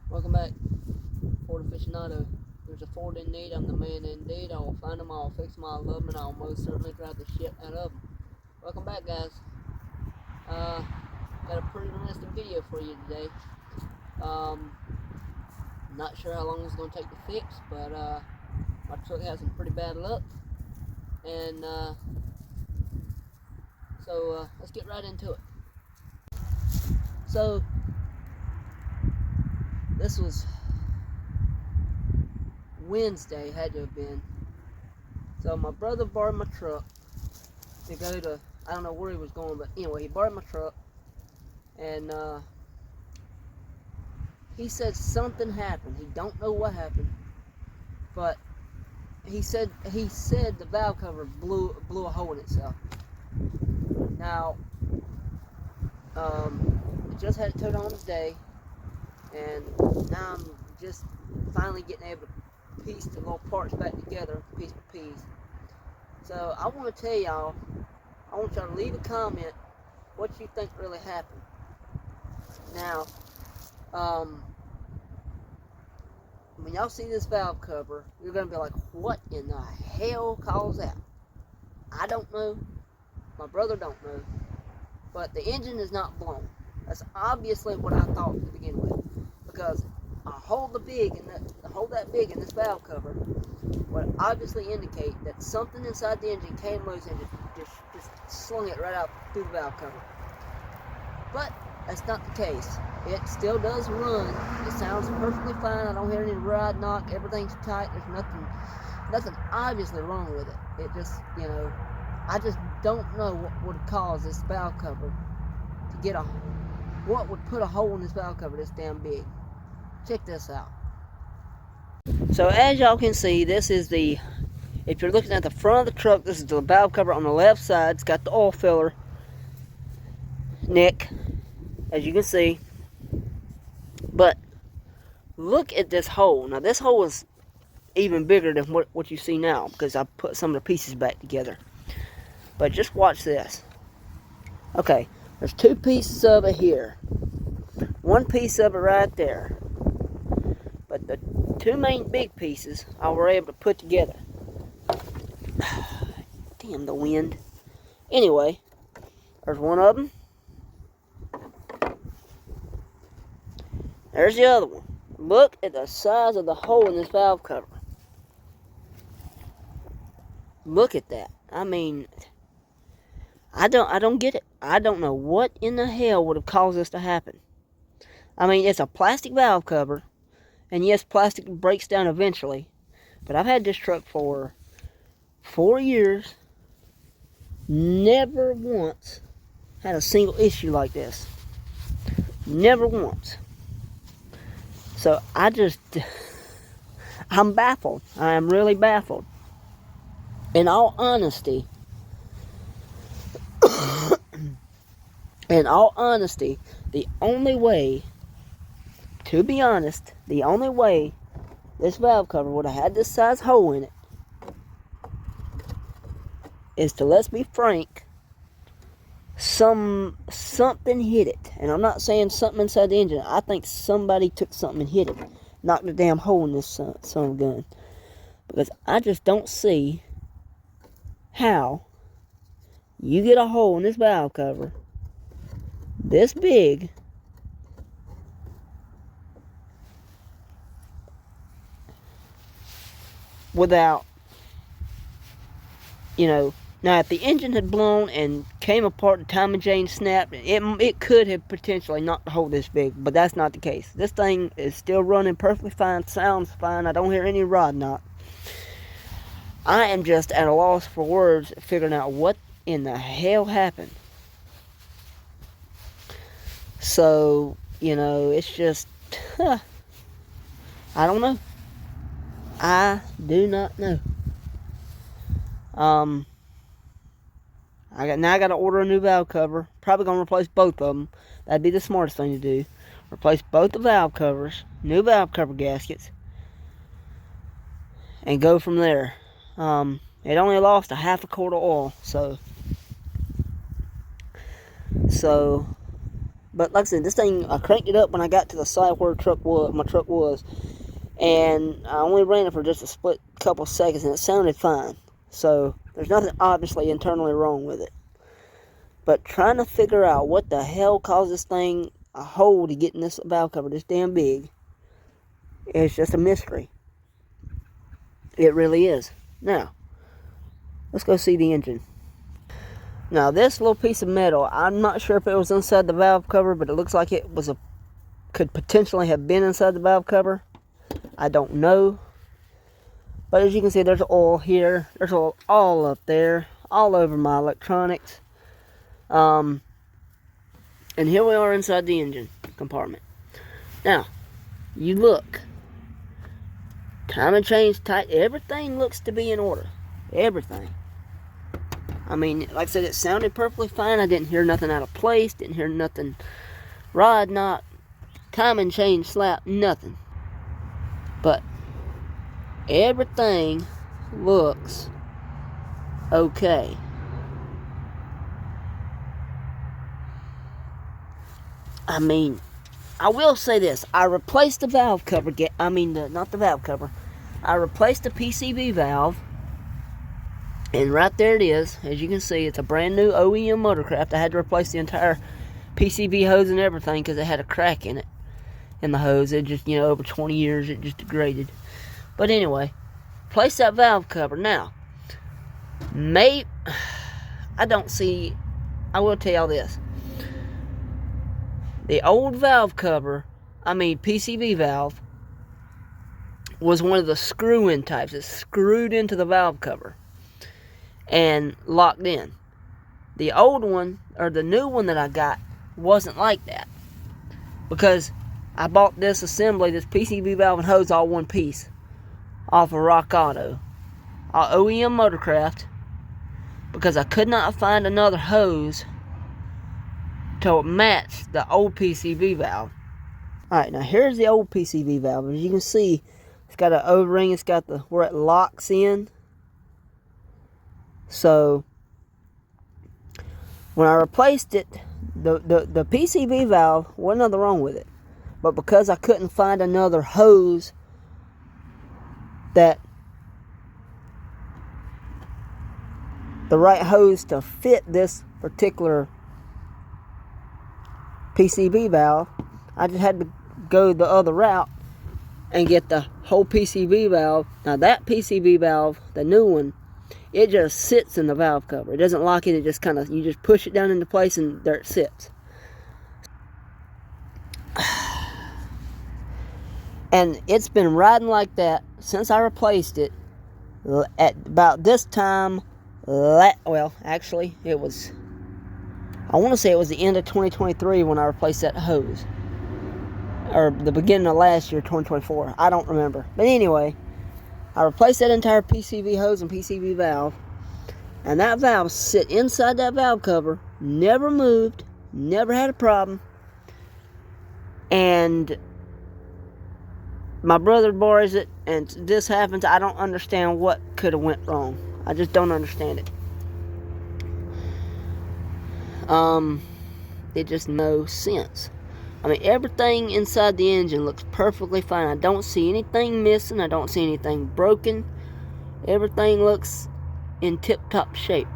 Welcome back, Ford Aficionado. There's a Ford in need. I'm the man indeed. I will find them. I will fix them. I will love them, and I will most certainly drive the shit out of them. Welcome back, guys. Got a pretty interesting video for you today. Not sure how long it's going to take to fix, but my truck has some pretty bad luck, and so let's get right into it. So this was Wednesday, had to have been. So my brother borrowed my truck to go to, I don't know where he was going, but anyway, he borrowed my truck, and he said something happened. He don't know what happened, but he said the valve cover blew a hole in itself. Now, I just had it towed on today, and now I'm just finally getting able to piece the little parts back together, piece by piece. So I want to tell y'all, I want y'all to leave a comment what you think really happened. Now, when y'all see this valve cover, you're going to be like, what in the hell caused that? I don't know. My brother don't know. But the engine is not blown. That's obviously what I thought to begin with. Because a hole that big in this valve cover would obviously indicate that something inside the engine came loose and just slung it right out through the valve cover. But that's not the case. It still does run. It sounds perfectly fine. I don't hear any ride knock. Everything's tight. There's nothing obviously wrong with it. It just, I just don't know what would cause this valve cover to what would put a hole in this valve cover this damn big. Check this out. So as y'all can see, this is if you're looking at the front of the truck, this is the valve cover on the left side. It's got the oil filler neck, as you can see. But look at this hole. Now this hole is even bigger than what you see now, because I put some of the pieces back together. But just watch this. Okay, there's two pieces of it here. One piece of it right there. But the two main big pieces I were able to put together. Damn the wind. Anyway, there's one of them. There's the other one. Look at the size of the hole in this valve cover. Look at that. I mean, I don't get it. I don't know what in the hell would have caused this to happen. I mean, it's a plastic valve cover, and yes, plastic breaks down eventually, but I've had this truck for 4 years, never once had a single issue like this. Never once. So I'm baffled. I am really baffled. In all honesty, the only way, to be honest, the only way this valve cover would have had this size hole in it is to, let's be frank, something hit it. And I'm not saying something inside the engine. I think somebody took something and hit it. Knocked the damn hole in this son of a gun. Because I just don't see how you get a hole in this valve cover this big without, now if the engine had blown and came apart, the timing chain snapped, it could have potentially knocked the hole this big, but that's not the case. This thing is still running perfectly fine, sounds fine. I don't hear any rod knock. I am just at a loss for words figuring out what in the hell happened. So, it's just, I don't know. I do not know. I got to order a new valve cover. Probably going to replace both of them. That'd be the smartest thing to do. Replace both the valve covers, new valve cover gaskets, and go from there. It only lost a half a quart of oil, so But like I said, this thing, I cranked it up when I got to the side where my truck was. And I only ran it for just a split couple seconds, and it sounded fine. So there's nothing obviously internally wrong with it. But trying to figure out what the hell caused this thing a hole to get in this valve cover this damn big, it's just a mystery. It really is. Now, let's go see the engine. Now, this little piece of metal, I'm not sure if it was inside the valve cover, but it looks like it was could potentially have been inside the valve cover. I don't know. But as you can see, there's oil here. There's oil all up there, all over my electronics. And here we are inside the engine compartment. Now, you look. Timing chain's tight. Everything looks to be in order. Everything. I mean, like I said, it sounded perfectly fine. I didn't hear nothing out of place. Didn't hear nothing. Rod knock. Timing chain slap. Nothing. But everything looks okay. I mean, I will say this. I replaced the valve cover. Not the valve cover. I replaced the PCV valve. And right there it is. As you can see, it's a brand new OEM Motorcraft. I had to replace the entire PCV hose and everything because it had a crack in it. In the hose. It just, over 20 years, it just degraded. But anyway, place that valve cover. Now, I will tell y'all this. The old valve cover, PCV valve, was one of the screw-in types. It's screwed into the valve cover and locked in. The old one, or the new one that I got, wasn't like that. Because I bought this assembly, this PCV valve and hose, all one piece, off of Rock Auto. OEM Motorcraft, because I could not find another hose to match the old PCV valve. Alright, now here's the old PCV valve. As you can see, it's got an O-ring. It's got where it locks in. So, when I replaced it, the PCV valve, wasn't nothing wrong with it. But because I couldn't find another hose the right hose to fit this particular PCV valve, I just had to go the other route and get the whole PCV valve. Now that PCV valve, the new one, it just sits in the valve cover. It doesn't lock it. It just you just push it down into place and there it sits. And it's been riding like that since I replaced it. At about this time, actually, I want to say it was the end of 2023 when I replaced that hose. Or the beginning of last year, 2024. I don't remember. But anyway, I replaced that entire PCV hose and PCV valve. And that valve sit inside that valve cover. Never moved. Never had a problem. And my brother borrows it, and this happens. I don't understand what could have went wrong. I just don't understand it. It just no sense. Everything inside the engine looks perfectly fine. I don't see anything missing. I don't see anything broken. Everything looks in tip-top shape.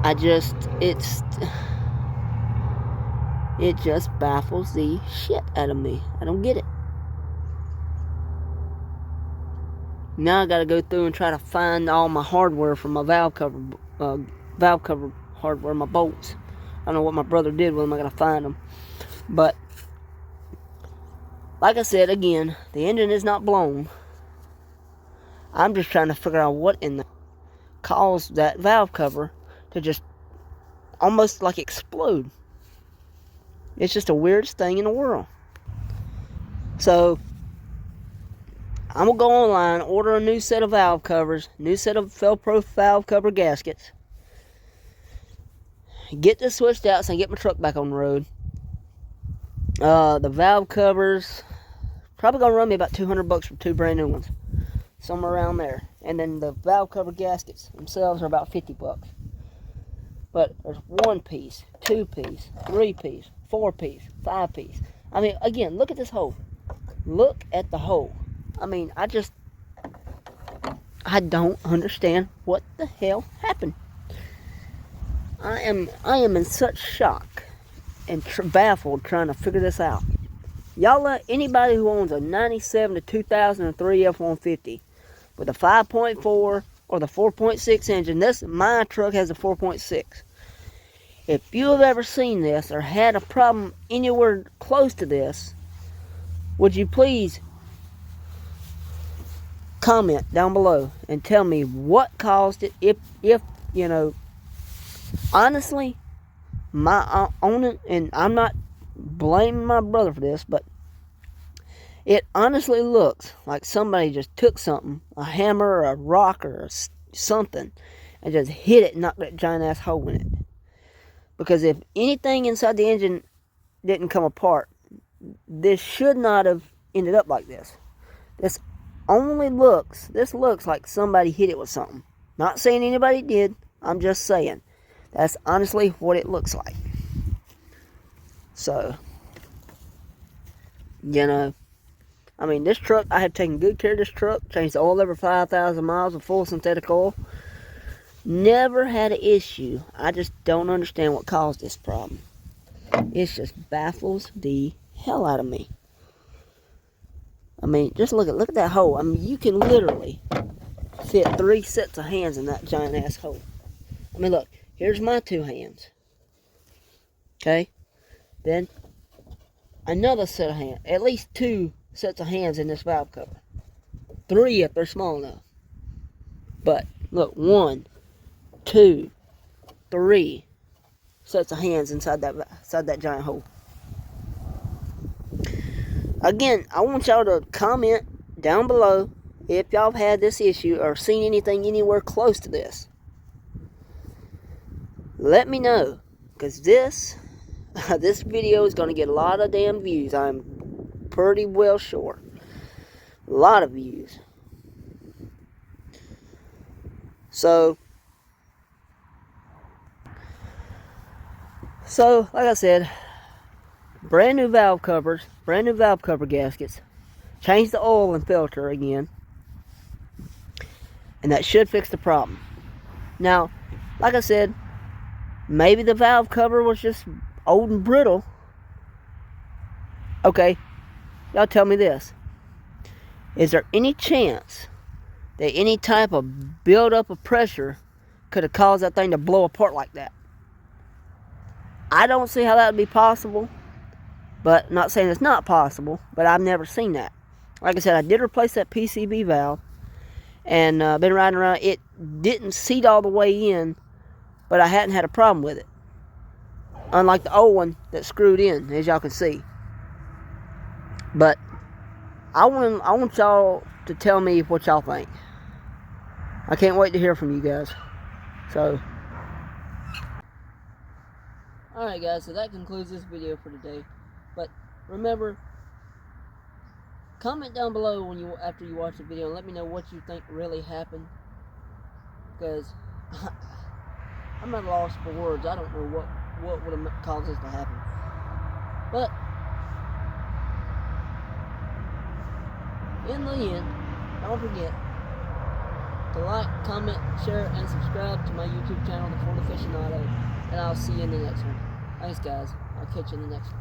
It just baffles the shit out of me. I don't get it. Now I gotta go through and try to find all my hardware for my valve cover hardware, my bolts. I don't know what my brother did with them. I gotta find them. But like I said, again, the engine is not blown. I'm just trying to figure out what in the caused that valve cover to just almost like explode. It's just the weirdest thing in the world. So I'm going to go online, order a new set of valve covers, new set of Felpro valve cover gaskets, get this switched out so I can get my truck back on the road. The valve covers, probably going to run me about $200 for 2 brand new ones. Somewhere around there. And then the valve cover gaskets themselves are about $50. But there's 1 piece, 2 piece, 3 piece, 4 piece, 5 piece. I mean, again, look at this hole. Look at the hole. I mean, I don't understand what the hell happened. I am in such shock and baffled trying to figure this out. Y'all, anybody who owns a 97 to 2003 F-150 with a 5.4 or the 4.6 engine, my truck has a 4.6. If you have ever seen this or had a problem anywhere close to this, would you please comment down below and tell me what caused it? If you know, honestly, my owner, and I'm not blaming my brother for this, but it honestly looks like somebody just took something, a hammer or a rock or something, and just hit it and knocked that giant ass hole in it. Because if anything inside the engine didn't come apart, this should not have ended up like this. This looks like somebody hit it with something. Not saying anybody did, I'm just saying. That's honestly what it looks like. So, you know, I mean, this truck, I have taken good care of this truck, changed the oil every 5,000 miles with full synthetic oil. Never had an issue. I just don't understand what caused this problem. It just baffles the hell out of me. I mean, just look at that hole. I mean, you can literally fit 3 sets of hands in that giant ass hole. I mean, look, here's my 2 hands. Okay? Then another set of hands. At least 2 sets of hands in this valve cover. 3 if they're small enough. But look, 1, 2, 3 sets of hands inside that giant hole. Again, I want y'all to comment down below if y'all have had this issue or seen anything anywhere close to this. Let me know, because this video is going to get a lot of damn views. I'm pretty well sure. A lot of views. So, like I said, brand new valve covers, brand new valve cover gaskets. Change the oil and filter again. And that should fix the problem. Now, like I said, maybe the valve cover was just old and brittle. Okay, y'all tell me this. Is there any chance that any type of buildup of pressure could have caused that thing to blow apart like that? I don't see how that would be possible. But, not saying it's not possible, but I've never seen that. Like I said, I did replace that PCV valve. And been riding around. It didn't seat all the way in, but I hadn't had a problem with it. Unlike the old one that screwed in, as y'all can see. But I want y'all to tell me what y'all think. I can't wait to hear from you guys. So, alright guys, so that concludes this video for today. But remember, comment down below after you watch the video and let me know what you think really happened. Because I'm at a loss for words. I don't know what would have caused this to happen. But in the end, don't forget to like, comment, share, and subscribe to my YouTube channel, The Ford Aficionado. And I'll see you in the next one. Thanks guys. I'll catch you in the next one.